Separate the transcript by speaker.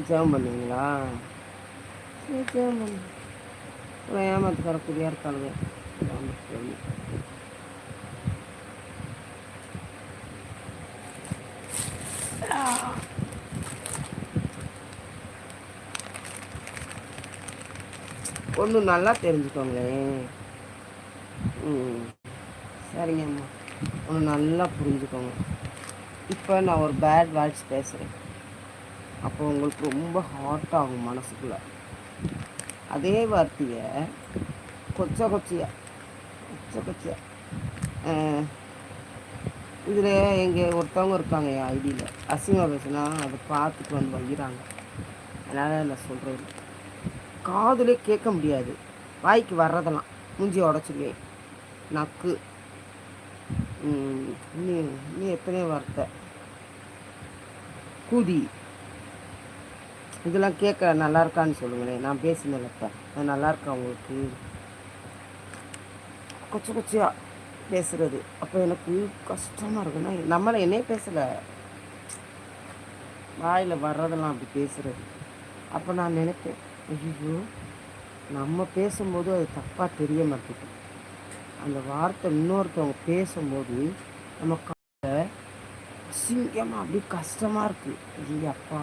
Speaker 1: ஜெபம் பண்ணுவீங்களா? சரி ஜெபம் பண்ணு. ஏமாத்துக்காரக்கூடியா இருக்காளுங்க. ஒன்று நல்லா தெரிஞ்சுக்கோங்களேன். ம் சரிங்கம்மா, ஒன்று நல்லா புரிஞ்சுக்கோங்க. இப்போ நான் ஒரு பேட் வேர்ட்ஸ் பேசுகிறேன், அப்போ உங்களுக்கு ரொம்ப ஹார்ட் ஆகும் மனசுக்குள்ளே. அதே வார்த்தையை கொச்சை கொச்சையாக இதில் எங்கள் ஒருத்தவங்க இருக்காங்க என் ஐடியில், அசிங்கமாக பேசுனா அதை பார்த்துட்டு வந்து வைக்கிறாங்க. அதனால் நான் சொல்கிறது காதுலே கேட்க முடியாது, வாய்க்கு வர்றதெல்லாம் மூஞ்சி உடச்சிடுவேன். நக்கு இன்னும் எத்தனையோ வார்த்தை கூதி, இதெல்லாம் கேட்க நல்லா இருக்கான்னு சொல்லுங்களேன். நான் பேசினேன்ப்ப அது நல்லா இருக்கா உங்களுக்கு? கொச்சை கொச்சையாக பேசுகிறது அப்போ எனக்கு கஷ்டமாக இருக்குன்னா, நம்மளை என்னையே பேசலை, வாயில் வர்றதெல்லாம் அப்படி பேசுகிறது. அப்போ நான் நினைப்பேன், ஐயோ நம்ம பேசும்போது அது தப்பாக தெரிய மாட்டேங்குது, அந்த வார்த்தை இன்னொருத்தவங்க பேசும்போது நம்ம காலை அசிங்கமாக அப்படி கஷ்டமாக இருக்குது. ஐயோ அப்பா